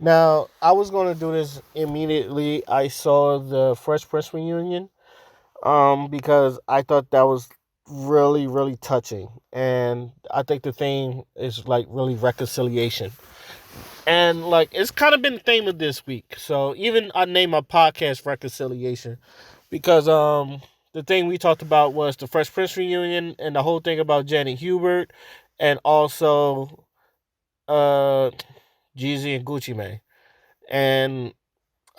Now, I was going to do this immediately. I saw the Fresh Prince reunion, because I thought that was really, really touching, and I think the theme is like really reconciliation, and like it's kind of been the theme of this week. So even I named my podcast "Reconciliation" because the thing we talked about was the Fresh Prince reunion and the whole thing about Janet Hubert, and also uh Jeezy and Gucci Mane, and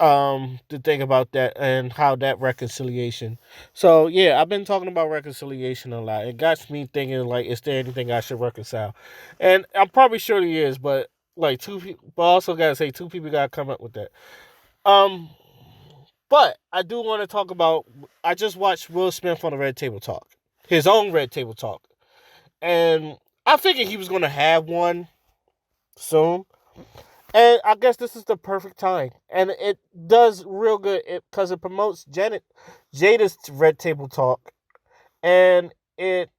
to think about that and how that reconciliation. So yeah, I've been talking about reconciliation a lot. It got me thinking, like, is there anything I should reconcile? And I'm probably sure there is, but like two people, but I also gotta say two people gotta come up with that. Um, but I do want to talk about. I just watched Will Smith on the Red Table Talk, his own Red Table Talk, and I figured he was gonna have one soon. And I guess this is the perfect time. And it does real good because it promotes Jada's Red Table Talk. And it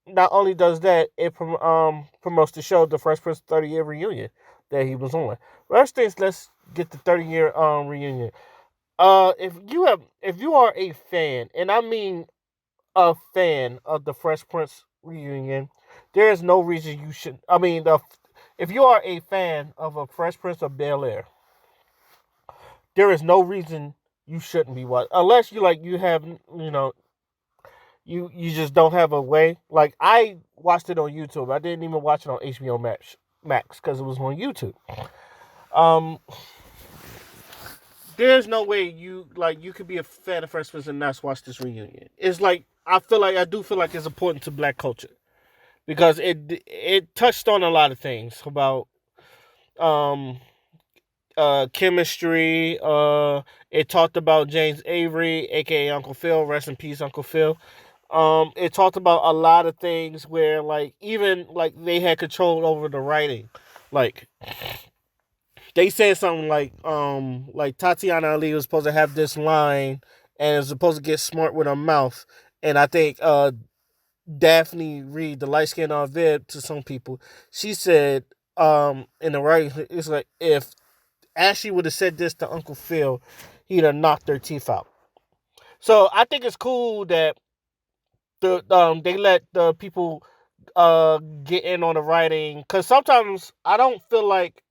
not only does that, it promotes the show, the Fresh Prince 30-year reunion that he was on. First things, let's get the 30-year reunion. If you are a fan, and I mean a fan of the Fresh Prince reunion, there is no reason you should. I mean, if you are a fan of a Fresh Prince of Bel Air, there is no reason you shouldn't be watching, unless you have you just don't have a way. Like, I watched it on YouTube. I didn't even watch it on HBO Max because it was on YouTube. Um, there's no way you could be a fan of Fresh Prince and not watch this reunion. It's like I do feel like it's important to Black culture because it touched on a lot of things about um chemistry. It talked about James Avery, aka Uncle Phil. Rest in peace, Uncle Phil. It talked about a lot of things where, like, even like they had control over the writing. Like, they said something like Tatiana Ali was supposed to have this line and is supposed to get smart with her mouth. And I think Daphne Reed, the light skinned Viv, to some people, she said in the writing, it's like if Ashley would have said this to Uncle Phil, he'd have knocked their teeth out. So I think it's cool that they let the people get in on the writing, because sometimes I don't feel like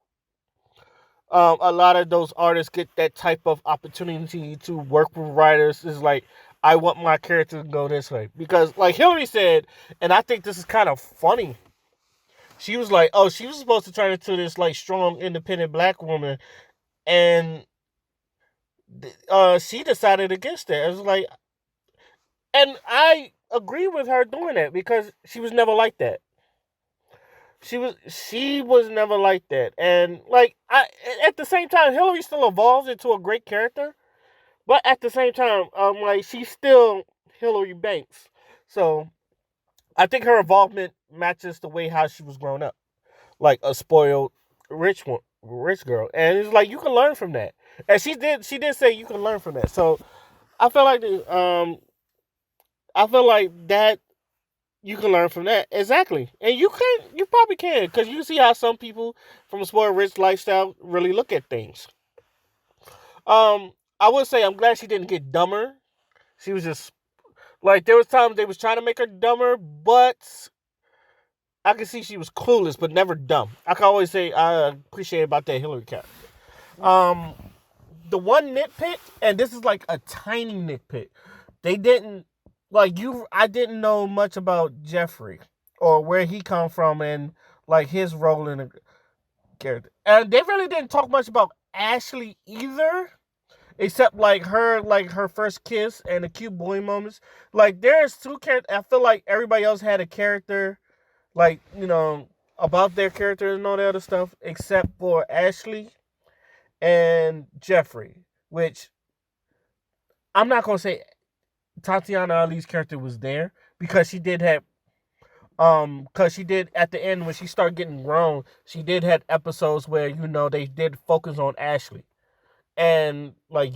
a lot of those artists get that type of opportunity to work with writers. Is like, I want my character to go this way, because like Hillary said, and I think this is kind of funny. She was like, "Oh, she was supposed to turn into this like strong, independent Black woman," and she decided against it. It was like, and I agree with her doing that because she was never like that. She was never like that, and like I at the same time, Hillary still evolved into a great character, but at the same time, like, she's still Hillary Banks. So I think her involvement matches the way how she was grown up, like a spoiled rich girl, and it's like you can learn from that. And she did say you can learn from that. So I feel like I feel like that you can learn from that, exactly, and you probably can, because you see how some people from a spoiled rich lifestyle really look at things. I would say I'm glad she didn't get dumber. She was just like, there was times they was trying to make her dumber, but I could see she was clueless but never dumb. I can always say I appreciate about that Hillary character. Um, the one nitpick, and this is like a tiny nitpick, they didn't I didn't know much about Jeffrey or where he come from and like his role in the character. And they really didn't talk much about Ashley either. Except like her first kiss and the cute boy moments. Like, there's two characters. I feel like everybody else had a character, like, about their character and all that other stuff, except for Ashley and Jeffrey. Which I'm not gonna say Tatiana Ali's character was there, because she did have because she did at the end when she started getting grown, she did have episodes where they did focus on Ashley, and like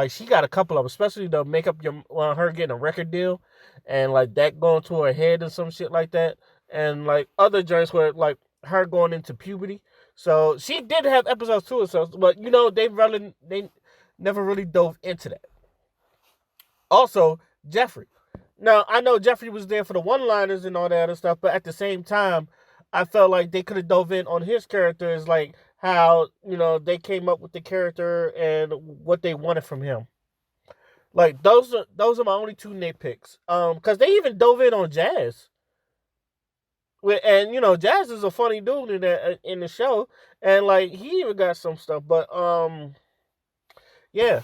she got a couple of them, especially the makeup your her getting a record deal, and like that going to her head and some shit like that, and like other joints where like her going into puberty. So she did have episodes to herself, but they never really dove into that. Also, Jeffrey. Now I know Jeffrey was there for the one-liners and all that other stuff, but at the same time, I felt like they could have dove in on his characters, like how they came up with the character and what they wanted from him. Like those are my only two nitpicks. Because they even dove in on Jazz. And Jazz is a funny dude in the show, and like he even got some stuff. But yeah.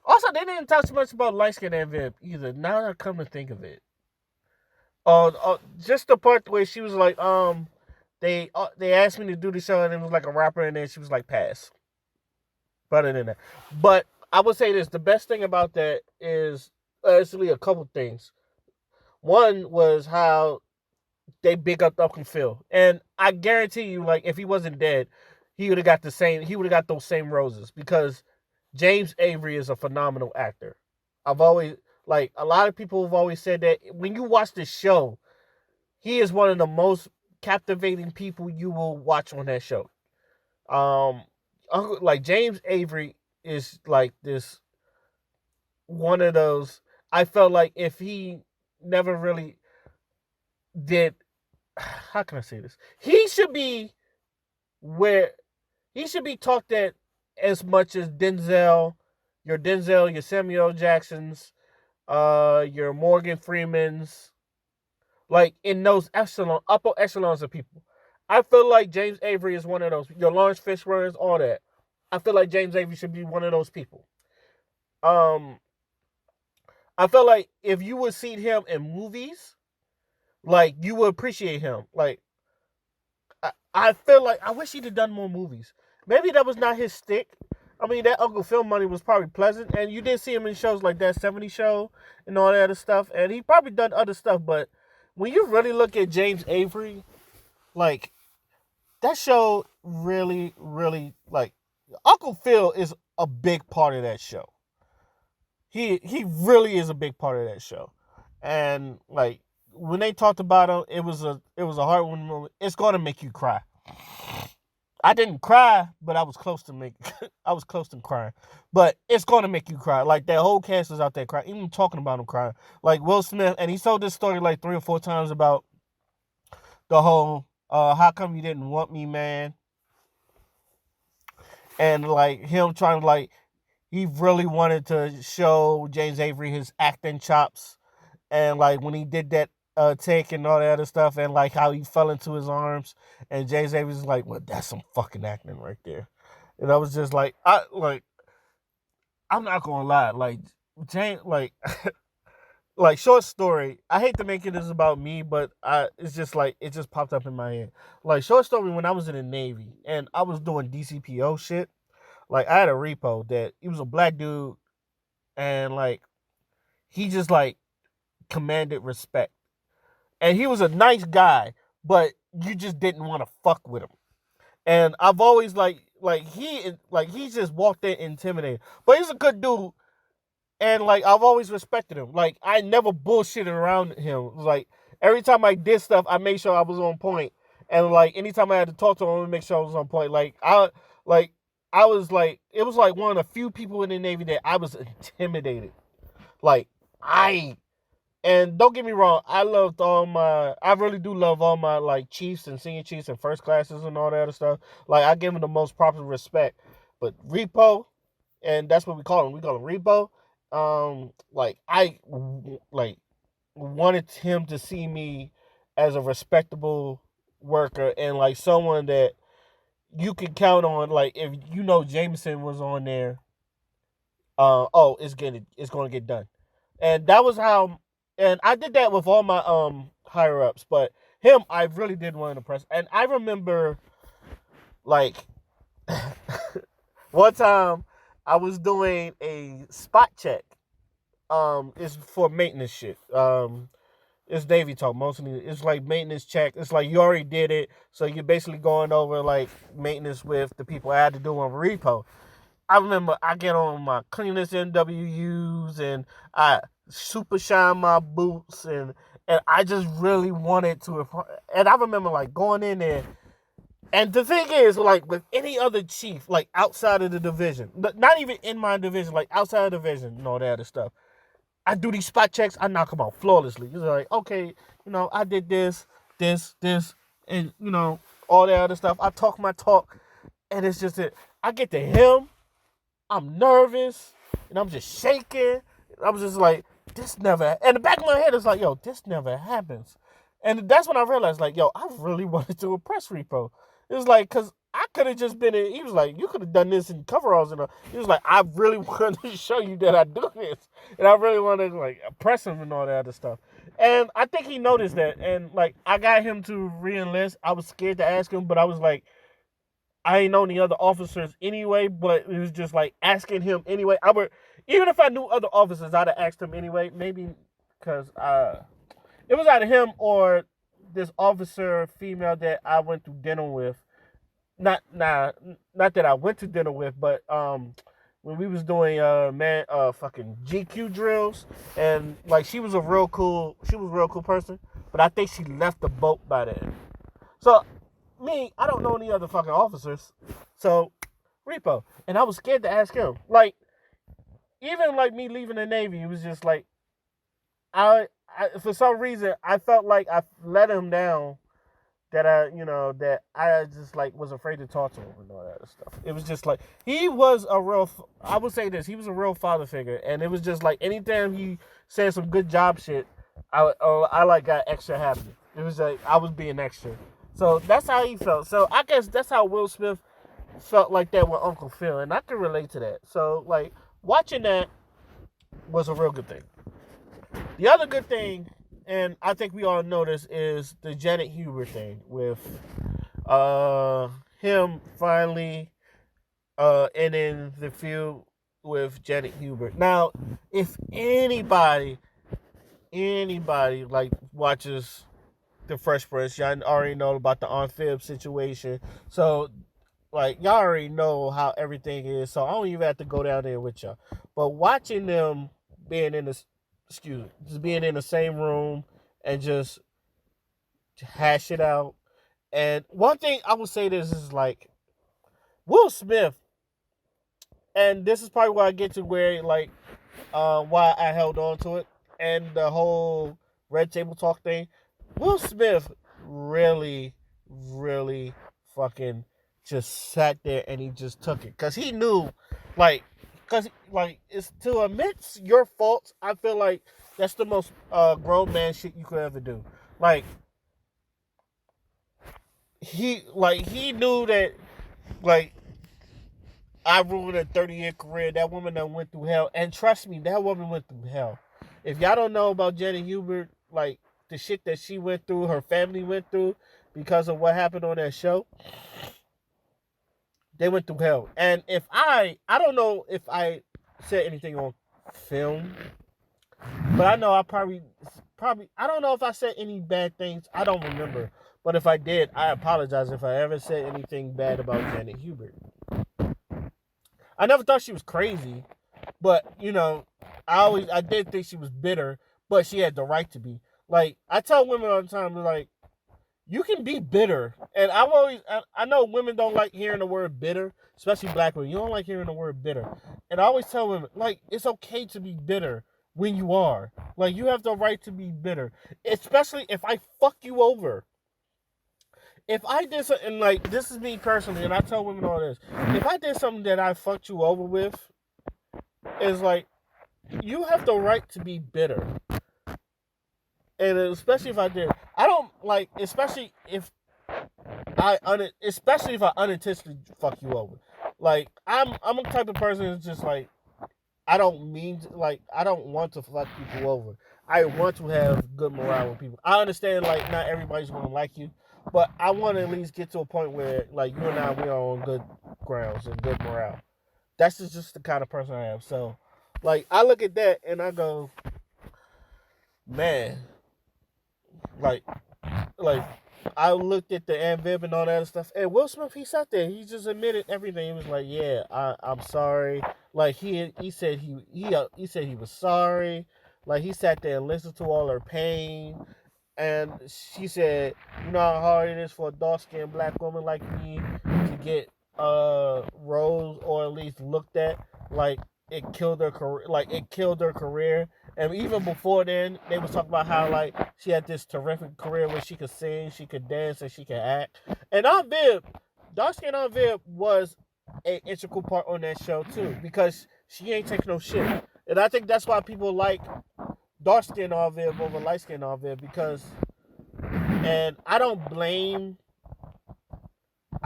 Also, they didn't talk too much about light skin and Viv either. Now that I come to think of it, just the part where she was like, they asked me to do the show, and it was like a rapper, and then she was like, pass. But other than that, but I would say this: the best thing about that is actually a couple things. One was how they big up Uncle Phil, and I guarantee you, like if he wasn't dead, he would have got the same. He would have got those same roses because James Avery is a phenomenal actor. I've always like a lot of people have always said that when you watch the show, he is one of the most captivating people you will watch on that show. Um, like James Avery is like this one of those. I felt like if he never really did, how can I say this? He should be where he should be talked at as much as Denzel, your Samuel Jacksons, your Morgan Freemans, like in those upper echelons of people. I feel like James Avery is one of those. Your Lawrence Fishburne's, all that. I feel like James Avery should be one of those people. Um, I feel like if you would see him in movies, like you would appreciate him. Like I feel like I wish he'd have done more movies. Maybe that was not his stick. I mean, that Uncle Phil money was probably pleasant, and you did see him in shows like That 70 Show and all that other stuff, and he probably done other stuff, but when you really look at James Avery, like, that show really, really, like, Uncle Phil is a big part of that show. He really is a big part of that show. And, like, when they talked about him, it was a heartwarming moment. It's going to make you cry. I didn't cry, but I was close to I was close to crying. But it's gonna make you cry. Like that whole cast is out there crying, even talking about him crying. Like Will Smith, and he told this story like 3 or 4 times about the whole how come you didn't want me, man? And like him trying to like he really wanted to show James Avery his acting chops. And like when he did that take and all that other stuff, and like how he fell into his arms, and James Avery was like, well, that's some fucking acting right there. And I was just like, I'm not gonna lie, like James, like short story. I hate to make it this about me, but it's just like it just popped up in my head. Like short story, when I was in the Navy and I was doing DCPO shit, like I had a repo that he was a black dude, and like he just like commanded respect, and he was a nice guy, but you just didn't want to fuck with him. And I've always he just walked in intimidated, but he's a good dude, and like I've always respected him. Like I never bullshitted around him. Like every time I did stuff, I made sure I was on point, and like anytime I had to talk to him, I make sure I was on point. Like I was like it was like one of the few people in the Navy that I was intimidated. Like I And don't get me wrong, I really do love all my like chiefs and senior chiefs and first classes and all that other stuff. Like I give them the most proper respect. But Repo, and that's what we call him. We call him Repo. Like I like wanted him to see me as a respectable worker and like someone that you can count on. Like if Jameson was on there, it's gonna get done. And that was how, and I did that with all my higher ups, but him I really did want to impress. And I remember like one time I was doing a spot check. It's for maintenance shit. It's Navy talk mostly. It's like maintenance check. It's like you already did it, so you're basically going over like maintenance with the people I had to do on repo. I remember I get on my cleanest NWUs and I super shine my boots and I just really wanted to. And I remember like going in there And the thing is, like with any other chief, like outside of the division, not even in my division, like outside of the division and all that other stuff, I do these spot checks, I knock them out flawlessly. It's like, okay, I did this, and all that other stuff. I talk my talk, and it's just that I get to him, I'm nervous, and I'm just shaking. I'm just like, this never. And the back of my head is like, yo, this never happens. And that's when I realized, like, yo, I really wanted to impress Repo. It was like, cause I could have just been in. He was like, you could have done this in coveralls, and he was like, I really wanted to show you that I do this, and I really wanted to like impress him and all that other stuff. And I think he noticed that, and like I got him to re-enlist. I was scared to ask him, but I was like, I ain't know any other officers anyway, but it was just like asking him anyway. I would, even if I knew other officers, I'd have asked him anyway. Maybe because it was either him or this officer female that I went to dinner with. Not that I went to dinner with, but when we was doing fucking GQ drills, and like she was a real cool person, but I think she left the boat by then. So me, I don't know any other fucking officers. So Repo, and I was scared to ask him. Like even like me leaving the Navy, it was just like I for some reason I felt like I let him down. That I just like was afraid to talk to him and all that stuff. It was just like he was a real. I would say this: he was a real father figure, and it was just like anytime he said some good job shit, I like got extra happy. It was like I was being extra. So that's how he felt. So I guess that's how Will Smith felt like that with Uncle Phil, and I can relate to that. So like watching that was a real good thing. The other good thing, and I think we all know this, is the Janet Hubert thing with him finally ending the feud with Janet Hubert. Now, if anybody like watches the Fresh Prince, y'all already know about the Aunt Fib situation. So like y'all already know how everything is. So I don't even have to go down there with y'all. But watching them being in this just being in the same room and just hash it out. And one thing I would say this is like Will Smith, and this is probably where I get to where like why I held on to it and the whole Red Table Talk thing. Will Smith really, really fucking just sat there and he just took it because he knew, like, because it's to admit your faults. I feel like that's the most grown man shit you could ever do. Like he knew that like I ruined a 30-year career. That woman that went through hell, and trust me, that woman went through hell. If y'all don't know about Janet Hubert, like the shit that she went through, her family went through because of what happened on that show, they went through hell. And if I don't know if I said anything on film, but I know I probably I don't know if I said any bad things. I don't remember. But if I did, I apologize if I ever said anything bad about Janet Hubert. I never thought she was crazy, but I did think she was bitter, but she had the right to be. Like I tell women all the time, like you can be bitter, and I know women don't like hearing the word bitter, especially black women. You don't like hearing the word bitter, and I always tell women like it's okay to be bitter when you are. Like you have the right to be bitter, especially if I fuck you over. If I did something, and like this is me personally, and I tell women all this, if I did something that I fucked you over with, it's like you have the right to be bitter. And especially if I did, I don't like, especially if I unintentionally fuck you over. Like I'm a type of person that's just like I don't mean to, like I don't want to fuck people over. I want to have good morale with people. I understand like not everybody's gonna like you, but I want to at least get to a point where like you and I we are on good grounds and good morale. That's just the kind of person I am. So like I look at that and I go, man, like I looked at the Amvib and all that stuff, and Will Smith, he sat there. He just admitted everything. He was like, "Yeah, I'm sorry." Like he said he said he was sorry. Like he sat there and listened to all her pain, and she said, "You know how hard it is for a dark skinned black woman like me to get roles or at least looked at. Like it killed her career. Like it killed her career. And even before then, they was talking about how like she had this terrific career where she could sing, she could dance, and she could act. And Aunt Viv, dark skinned Aunt Viv was an integral part on that show too because she ain't taking no shit. And I think that's why people like dark skinned Aunt Viv over light skinned Aunt Viv because, and I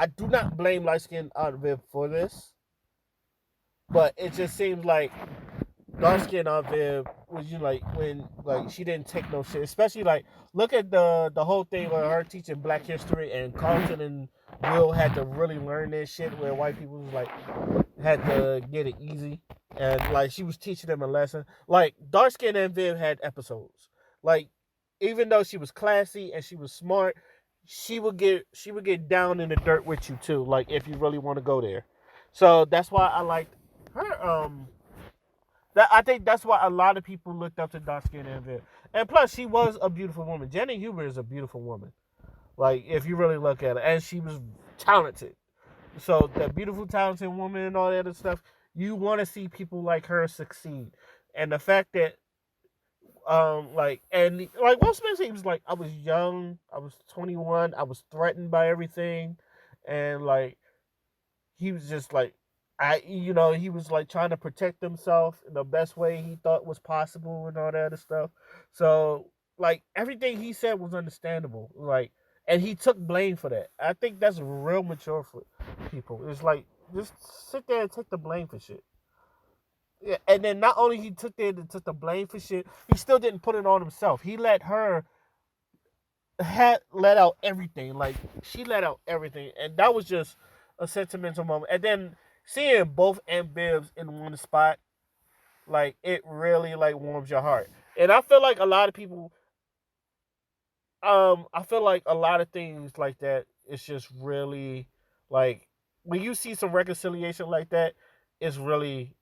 do not blame light skinned Aunt Viv for this, but it just seems like dark skinned Aunt Viv was like when like she didn't take no shit. Especially like look at the whole thing where her teaching Black history and Carlton and Will had to really learn this shit where white people was like had to get it easy and like she was teaching them a lesson. Like dark skinned Aunt Viv had episodes. Like even though she was classy and she was smart, she would get down in the dirt with you too. Like if you really want to go there. So that's why I liked her. That I think that's why a lot of people looked up to dark skinned Aunt Viv. And plus, she was a beautiful woman. Janet Huber is a beautiful woman. Like if you really look at it, and she was talented. So that beautiful, talented woman and all that other stuff, you want to see people like her succeed. And the fact that like and like Will Smith, he was like, I was young, I was 21, I was threatened by everything, and like he was just like he was like trying to protect himself in the best way he thought was possible and all that other stuff. So like everything he said was understandable. Like and he took blame for that. I think that's real mature for people. It's like just sit there and take the blame for shit. Yeah, and then not only he took the blame for shit, he still didn't put it on himself. He let her had let out everything. Like she let out everything, and that was just a sentimental moment. And then seeing both Aunt Bibs in one spot, like it really like warms your heart. And I feel like a lot of people, I feel like a lot of things like that. It's just really like when you see some reconciliation like that, it's really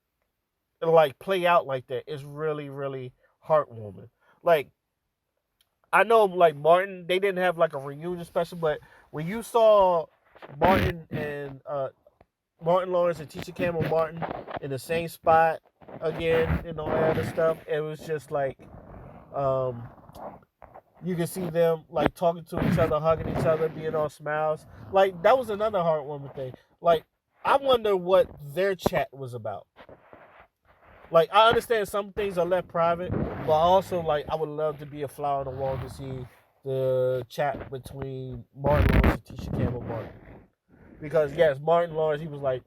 like play out like that. It's really really heartwarming. Like I know like Martin, they didn't have like a reunion special, but when you saw Martin and Martin Lawrence and Tisha Campbell Martin in the same spot again and all that other stuff, it was just like um you can see them like talking to each other, hugging each other, being all smiles. Like that was another heartwarming thing. Like I wonder what their chat was about. Like I understand some things are left private, but also like I would love to be a fly on the wall to see the chat between Martin Lawrence and Tisha Campbell Martin. Because yes, Martin Lawrence he was like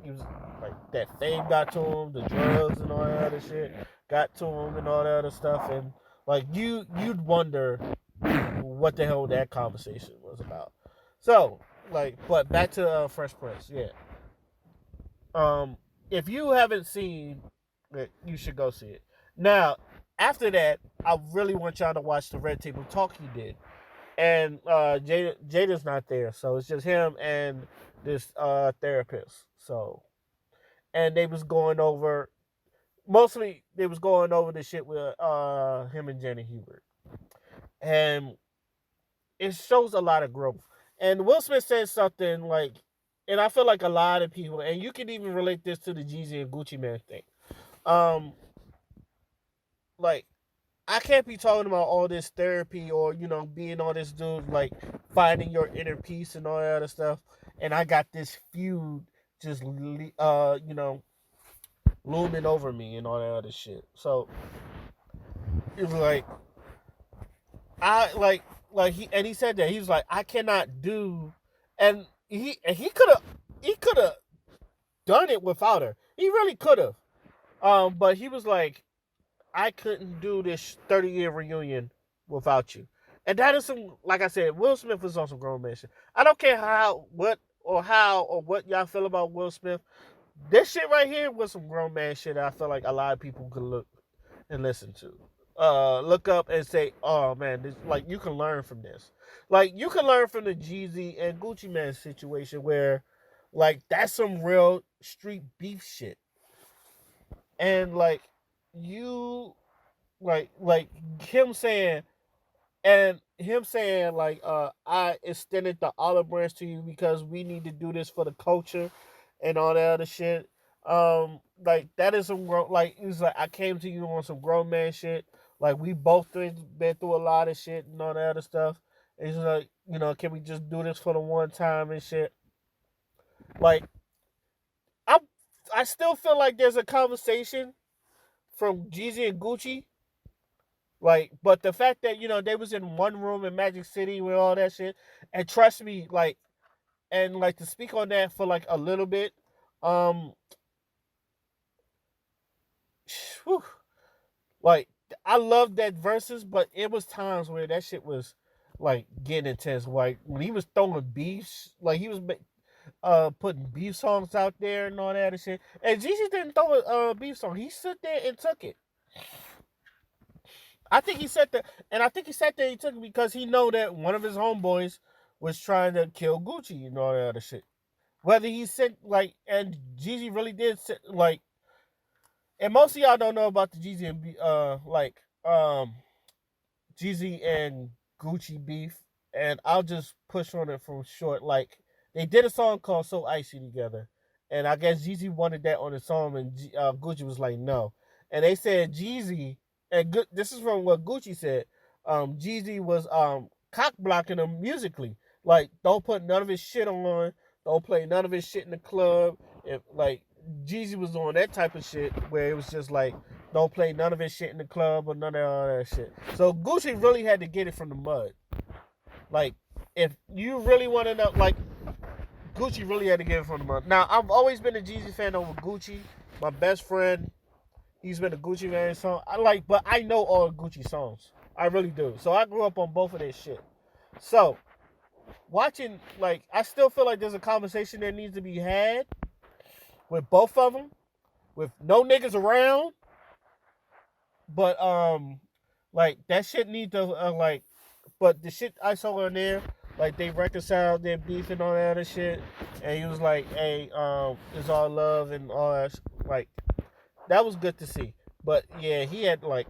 that fame got to him, the drugs and all that other shit got to him and all that other stuff, and like you'd wonder what the hell that conversation was about. So like, but back to Fresh Prince, yeah. Um, if you haven't seen it, you should go see it. Now, after that, I really want y'all to watch the Red Table Talk he did, and Jada's not there, so it's just him and this therapist. So, and they was going over mostly they was going over the shit with him and Jenny Hubert, and it shows a lot of growth. And Will Smith said something like, and I feel like a lot of people, and you can even relate this to the Jeezy and Gucci Man thing. Um, like I can't be talking about all this therapy or being all this dude like finding your inner peace and all that other stuff, and I got this feud just looming over me and all that other shit. So it's like he said that he was like I cannot do, and he could have done it without her. He really could have. But he was like I couldn't do this 30-year reunion without you. And that is some, like I said, Will Smith was on some grown man shit. I don't care how or what y'all feel about Will Smith. This shit right here was some grown man shit that I feel like a lot of people could look and listen to. Look up and say, oh man, this, like you can learn from this. Like you can learn from the Jeezy and Gucci Man situation where like that's some real street beef shit. And like you like him saying And him saying like, I extended the olive branch to you because we need to do this for the culture and all that other shit. Like that is some like he was like, I came to you on some grown man shit. Like we both been through a lot of shit and all that other stuff. And he's like, can we just do this for the one time and shit? Like I I still feel like there's a conversation from Jeezy and Gucci. Like, but the fact that they was in one room in Magic City with all that shit, and trust me, like, and like to speak on that for like a little bit, um, whew, like I love that verses, but it was times where that shit was like getting intense. Like when he was throwing beefs, like he was putting beef songs out there and all that and shit. And Jeezy didn't throw a beef song; he stood there and took it. I think he said that, and I think he sat there. He took it because he know that one of his homeboys was trying to kill Gucci and all that other shit. Whether he said like, and Jeezy really did sit, like, and most of y'all don't know about the Jeezy and Jeezy and Gucci beef, and I'll just push on it from short. Like they did a song called "So Icy" together, and I guess Jeezy wanted that on the song, and Gucci was like no, and they said Jeezy, and this is from what Gucci said. Jeezy was cock blocking him musically, like don't put none of his shit on, don't play none of his shit in the club. If like Jeezy was on that type of shit where it was just like don't play none of his shit in the club or none of all that shit. So Gucci really had to get it from the mud. Like, if you really want to know, like, Gucci really had to get it from the mud. Now, I've always been a Jeezy fan over Gucci. My best friend, he's been a Gucci fan song. But I know all Gucci songs. I really do. So I grew up on both of their shit. So, watching, like, I still feel like there's a conversation that needs to be had with both of them, with no niggas around. But like that shit need to but the shit I saw on there, like they reconciled their beef and all that other shit, and he was like, "Hey, it's all love and all that." Like that was good to see. But yeah, he had like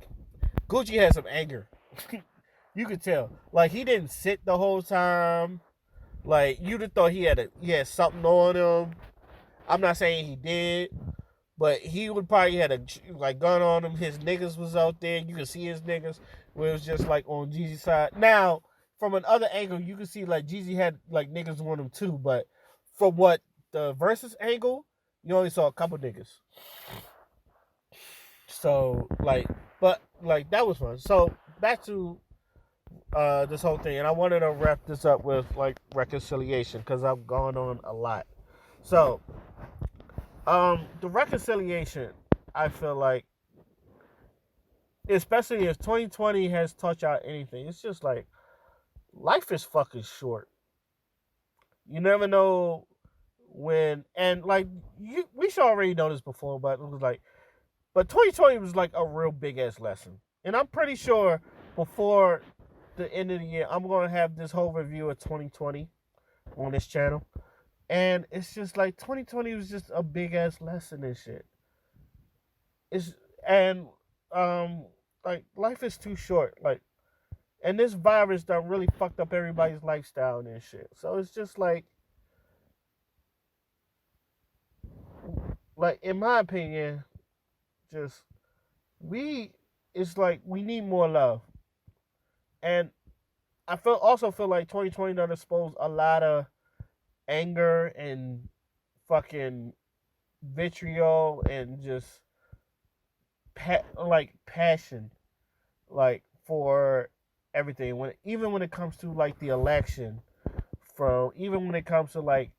Gucci had some anger. You could tell. Like he didn't sit the whole time. Like you'd have thought he had something on him. I'm not saying he did, but he would probably had a like gun on him. His niggas was out there. You could see his niggas where it was just like on Jeezy's side. Now, from another angle, you could see like Jeezy had like niggas on him too. But from what the versus angle, you only saw a couple niggas. So like, but like that was fun. So back to this whole thing, and I wanted to wrap this up with like reconciliation because I've gone on a lot. So the reconciliation, I feel like, especially if 2020 has taught y'all anything, it's just like life is fucking short. You never know when, and like we should already know this before, but it was like, but 2020 was like a real big ass lesson, and I'm pretty sure before the end of the year, I'm gonna have this whole review of 2020 on this channel, and it's just like 2020 was just a big ass lesson and shit. It's and like life is too short. Like, and this virus done really fucked up everybody's lifestyle and shit. So it's just like in my opinion, just we it's like we need more love. And also feel like 2020 done exposed a lot of anger and fucking vitriol and just like passion, like for everything. Even when it comes to like the election, from even when it comes to like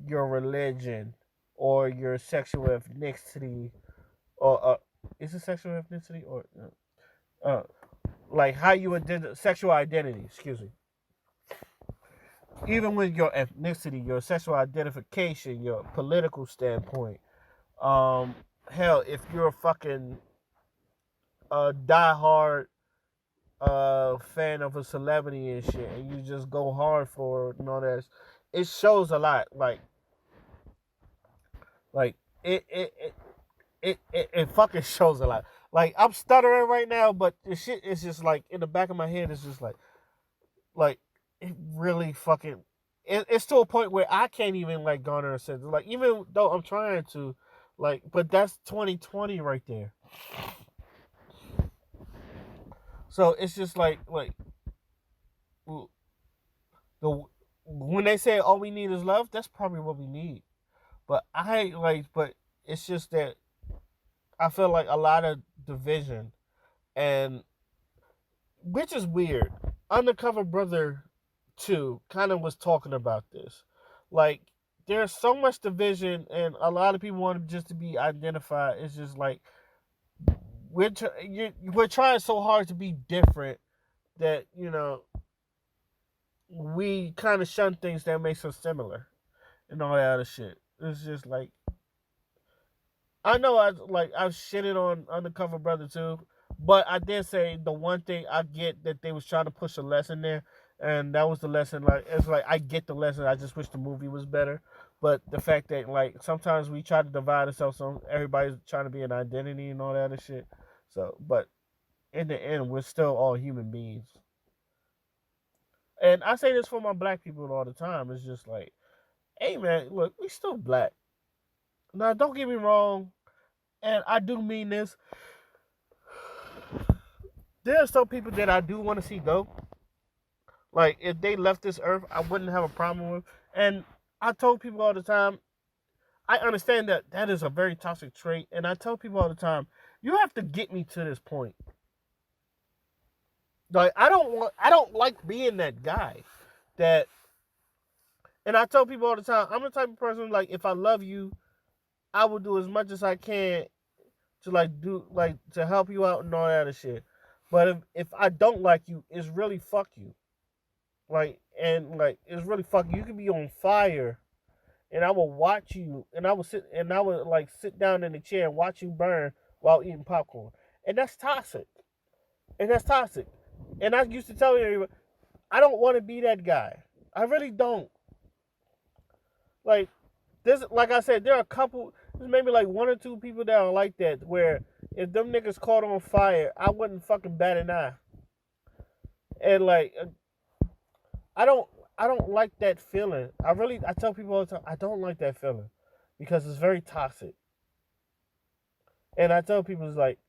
your religion or your sexual ethnicity, or is it sexual ethnicity or uh, like how you sexual identity? Excuse me. Even with your ethnicity, your sexual identification, your political standpoint, hell, if you're a fucking diehard fan of a celebrity and shit, and you just go hard for it and all that, it shows a lot. Like it fucking shows a lot. Like I'm stuttering right now, but the shit is just like in the back of my head. It's just like it really fucking. It's to a point where I can't even like garner a sense. Like even though I'm trying to, like, but that's 2020 right there. So it's just like the when they say all we need is love, that's probably what we need. But it's just that I feel like a lot of division, and which is weird. Undercover Brother 2 kind of was talking about this. Like, there's so much division, and a lot of people want just to be identified. It's just like we're trying so hard to be different that we kind of shun things that makes us similar and all that other shit. It's just like I know I've shitted on Undercover Brother too, but I did say the one thing I get that they was trying to push a lesson there, and that was the lesson. Like it's like I get the lesson. I just wish the movie was better. But the fact that like sometimes we try to divide ourselves, on everybody's trying to be an identity and all that other shit. So, but in the end, we're still all human beings. And I say this for my black people all the time. It's just like, hey man, look, we still black. Now, don't get me wrong, and I do mean this. There are some people that I do want to see go. Like if they left this earth, I wouldn't have a problem with. And I told people all the time, I understand that that is a very toxic trait, and I tell people all the time, you have to get me to this point. Like I don't like being that guy. That, and I tell people all the time, I'm the type of person like if I love you, I will do as much as I can to to help you out and all that other shit. But if I don't like you, it's really fuck you. Like it's really fuck you. You can be on fire, and I will watch you, and I would like sit down in the chair and watch you burn while eating popcorn, and that's toxic. And that's toxic. And I used to tell everybody, I don't want to be that guy. I really don't. Like this, like I said, there are a couple. There's maybe like one or two people that are like that. Where if them niggas caught on fire, I wouldn't fucking bat an eye. And like, I don't, I don't like that feeling. I tell people all the time, I don't like that feeling because it's very toxic. And I tell people it's like,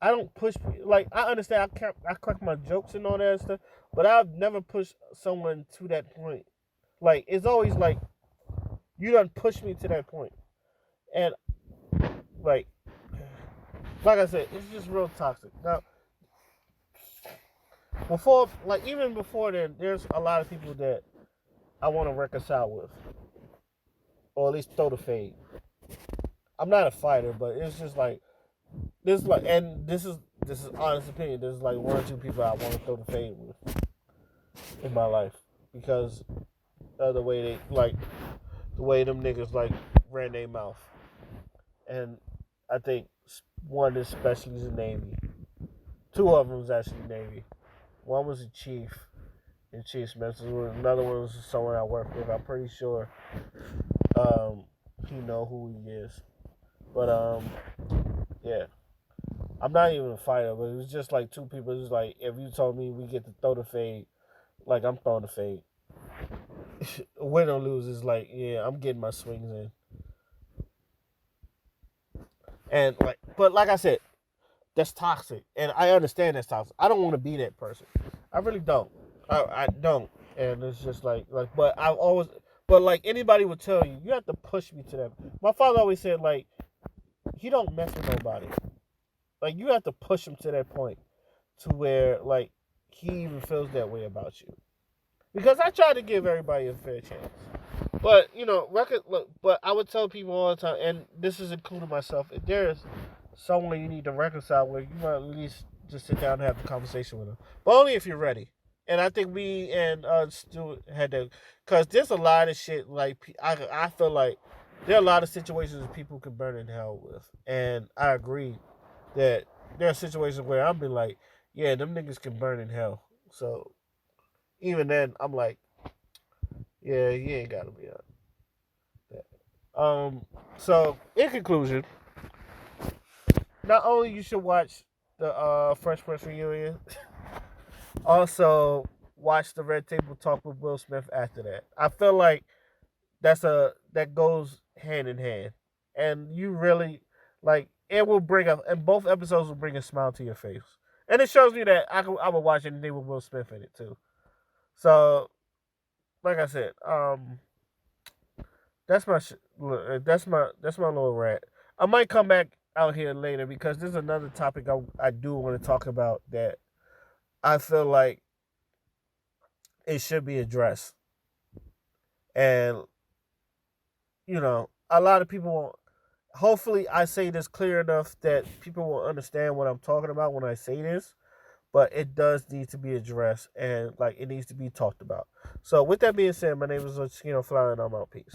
I don't push. Like I understand, I crack my jokes and all that stuff, but I've never pushed someone to that point. Like it's always like you done pushed me to that point, and like like I said, it's just real toxic. Now, even before then, there's a lot of people that I want to reconcile with, or at least throw the fade. I'm not a fighter, but it's just like and this is honest opinion. There's like one or two people I want to throw the fade with in my life because of the way the way them niggas like ran their mouth, and I think one especially is the Navy. Two of them was actually Navy. One was a chief in Chief Smith. Another one was someone I work with. I'm pretty sure um, he know who he is. But yeah. I'm not even a fighter, but it was just like two people. It was like if you told me we get to throw the fade, like I'm throwing the fade. Win or lose is like, yeah, I'm getting my swings in. And like, but like I said, that's toxic, and I understand that's toxic. I don't want to be that person. I really don't. I don't, and it's just but I've always, but like anybody would tell you, you have to push me to that. My father always said like, he don't mess with nobody. Like you have to push him to that point, to where like he even feels that way about you. Because I try to give everybody a fair chance. But but I would tell people all the time, and this is including myself. If there's someone you need to reconcile with, you might at least just sit down and have the conversation with them. But only if you're ready. And I think we and Stuart had to, because there's a lot of shit. Like I feel like there are a lot of situations people can burn in hell with, and I agree that there are situations where I'm be like, yeah, them niggas can burn in hell. So even then, I'm like, yeah, you ain't gotta be on that. So in conclusion, not only you should watch the Fresh Prince reunion, also watch the Red Table Talk with Will Smith after that. I feel like that goes hand in hand, and you really like it will bring a and both episodes will bring a smile to your face, and it shows me that I would watch anything with Will Smith in it too. So, like I said, that's my that's my little rant. I might come back out here later because there's another topic I do want to talk about that I feel like it should be addressed, and a lot of people won't. Hopefully, I say this clear enough that people will understand what I'm talking about when I say this. But it does need to be addressed, and like it needs to be talked about. So, with that being said, my name is Latino Flower, and I'm out. Peace.